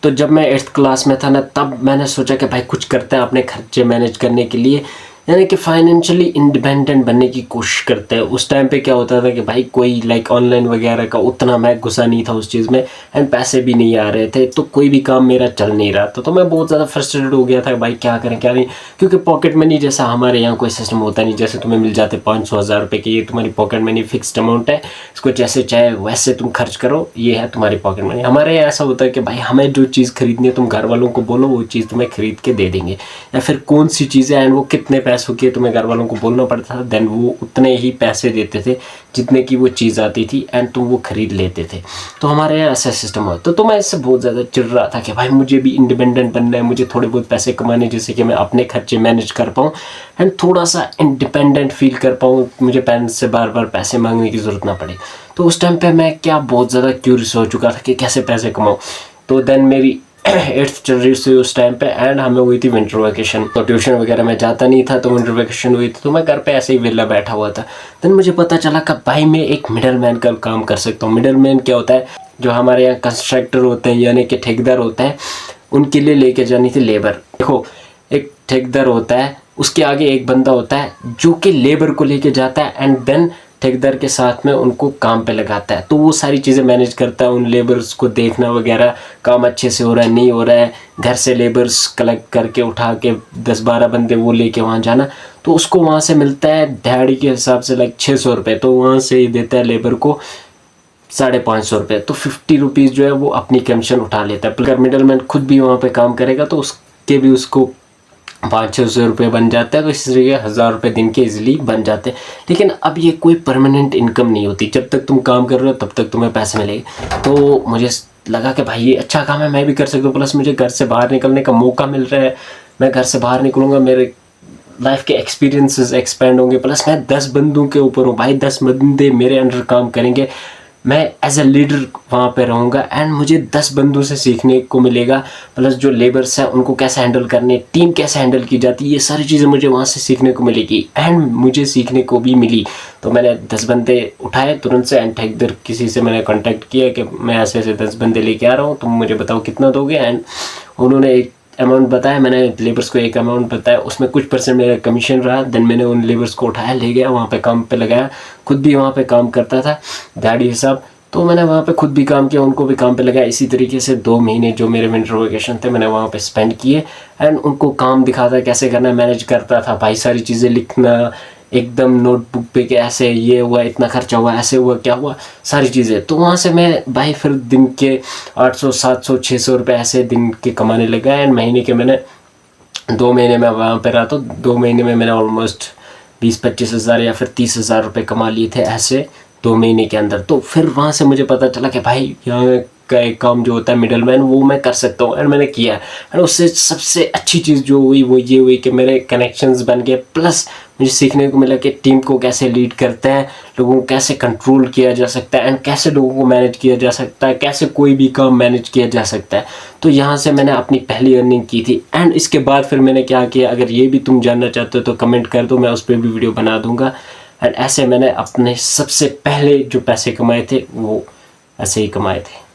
तो जब मैं 8th क्लास में था ना, तब मैंने सोचा कि भाई कुछ करते हैं अपने खर्चे मैनेज करने के लिए, यानी कि फाइनेंशियली इंडिपेंडेंट बनने की कोशिश करते हैं। उस टाइम पे क्या होता था कि भाई कोई लाइक ऑनलाइन वगैरह का उतना मैं घुसा नहीं था उस चीज़ में, एंड पैसे भी नहीं आ रहे थे, तो कोई भी काम मेरा चल नहीं रहा था। तो मैं बहुत ज़्यादा फ्रस्ट्रेटेड हो गया था भाई क्या करें क्या नहीं, क्योंकि पॉकेट मनी जैसा हमारे यहाँ कोई सिस्टम होता नहीं, जैसे तुम्हें मिल जाते 500-1000 रुपये की, ये तुम्हारी पॉकेट मनी फिक्स्ड अमाउंट है, इसको जैसे चाहे वैसे तुम खर्च करो, ये है तुम्हारी पॉकेट मनी। हमारे यहाँ ऐसा होता है कि भाई हमें जो चीज़ खरीदनी है तुम घर वालों को बोलो, वो चीज़ तुम्हें खरीद के दे देंगे, या फिर कौन सी चीज़ें एंड वो कितने पैसों की है तुम्हें घर वालों को बोलना पड़ता था, देन वो उतने ही पैसे देते थे जितने की वो चीज़ आती थी, एंड तुम वो खरीद लेते थे। तो हमारे यहाँ ऐसा सिस्टम हो, तो मैं इससे बहुत ज़्यादा चिढ़ रहा था कि भाई मुझे भी इंडिपेंडेंट बनना है, मुझे थोड़े बहुत पैसे कमाने जिससे कि मैं अपने खर्चे मैनेज कर पाऊँ एंड थोड़ा सा इंडिपेंडेंट फील कर पाऊँ, मुझे पेरेंट्स से बार बार पैसे मांगने की ज़रूरत ना पड़े। तो उस टाइम पे मैं क्या बहुत ज़्यादा क्यूरियस हो चुका था कि कैसे पैसे कमाऊँ। तो देन मेरी 8th चल रही थी उस टाइम पे, एंड हमें हुई थी विंटर वेकेशन, तो ट्यूशन वगैरह में जाता नहीं था, तो विंटर वेकेशन हुई थी, तो मैं घर पे ऐसे ही वेला बैठा हुआ था। देन मुझे पता चला कि भाई मैं एक मिडल मैन का काम कर सकता हूँ। मिडल मैन क्या होता है, जो हमारे यहाँ कंस्ट्रक्टर होते हैं यानी कि ठेकेदार होते हैं, उनके लिए लेके जानी थी लेबर। देखो एक ठेकेदार होता है, उसके आगे एक बंदा होता है जो कि लेबर को लेके जाता है, एंड देन ठेकेदार के साथ में उनको काम पे लगाता है, तो वो सारी चीज़ें मैनेज करता है, उन लेबर्स को देखना वगैरह, काम अच्छे से हो रहा है नहीं हो रहा है, घर से लेबर्स कलेक्ट करके उठा के 10-12 बंदे वो लेके वहाँ जाना, तो उसको वहाँ से मिलता है दिहाड़ी के हिसाब से लाइक 600 रुपये, तो वहाँ से ही देता है लेबर को 550 रुपये, तो 50 रुपीज़ जो है वो अपनी कमीशन उठा लेता है। अगर मिडल मैन खुद भी वहाँ पे काम करेगा तो उसके भी उसको 500-600 रुपये बन जाता है, तो इस तरीके 1000 रुपये दिन के इजीली बन जाते हैं। लेकिन अब ये कोई परमानेंट इनकम नहीं होती, जब तक तुम काम कर रहे हो तब तक तुम्हें पैसे मिलेंगे। तो मुझे लगा कि भाई ये अच्छा काम है, मैं भी कर सकता हूँ, प्लस मुझे घर से बाहर निकलने का मौका मिल रहा है, मैं घर से बाहर निकलूँगा, मेरे लाइफ के एक्सपीरियंसेस एक्सपेंड होंगे, प्लस मैं 10 बंदों के ऊपर हूँ भाई, 10 बंदे मेरे अंडर काम करेंगे, मैं एज ए लीडर वहाँ पे रहूँगा, एंड मुझे 10 बंदों से सीखने को मिलेगा, प्लस जो लेबर्स हैं उनको कैसे हैंडल करने, टीम कैसे हैंडल की जाती है, ये सारी चीज़ें मुझे वहाँ से सीखने को मिलेगी, एंड मुझे सीखने को भी मिली। तो मैंने 10 बंदे उठाए तुरंत से, एंड ठेकेदार किसी से मैंने कॉन्टैक्ट किया कि मैं ऐसे ऐसे 10 बंदे लेके आ रहा हूँ, तुम मुझे बताओ कितना दोगे, एंड उन्होंने एक अमाउंट बताया, मैंने लेबर्स को एक अमाउंट बताया, उसमें कुछ % मेरा कमीशन रहा। देन मैंने उन लेबर्स को उठाया, ले गया वहाँ पे काम पे लगाया, खुद भी वहाँ पे काम करता था दिहाड़ी हिसाब, तो मैंने वहाँ पे खुद भी काम किया, उनको भी काम पे लगाया। इसी तरीके से 2 महीने जो मेरे विंटर वेकेशन थे मैंने वहाँ पे स्पेंड किए, एंड उनको काम दिखाता कैसे करना, मैनेज करता था भाई, सारी चीज़ें लिखना एकदम नोटबुक पे कि ऐसे ये हुआ, इतना खर्चा हुआ, ऐसे हुआ, क्या हुआ, सारी चीज़ें। तो वहाँ से मैं भाई फिर दिन के 800-700-600 रुपये ऐसे दिन के कमाने लगा, एंड महीने के मैंने 2 महीने में वहाँ पे रहा, तो 2 महीने में मैंने ऑलमोस्ट 20-25 हज़ार या फिर 30 हज़ार रुपये कमा लिए थे ऐसे 2 महीने के अंदर। तो फिर वहाँ से मुझे पता चला कि भाई यहाँ का एक काम जो होता है मिडल मैन, वो मैं कर सकता हूँ, एंड मैंने किया। एंड उससे सबसे अच्छी चीज़ जो हुई वो ये हुई कि मेरे कनेक्शंस बन गए, प्लस मुझे सीखने को मिला कि टीम को कैसे लीड करते हैं, लोगों को कैसे कंट्रोल किया जा सकता है, एंड कैसे लोगों को मैनेज किया जा सकता है, कैसे कोई भी काम मैनेज किया जा सकता है। तो यहाँ से मैंने अपनी पहली अर्निंग की थी, एंड इसके बाद फिर मैंने क्या किया, अगर ये भी तुम जानना चाहते हो तो कमेंट कर दो, मैं उस पर भी वीडियो बना दूँगा। एंड ऐसे मैंने अपने सबसे पहले जो पैसे कमाए थे वो ऐसे ही कमाए थे।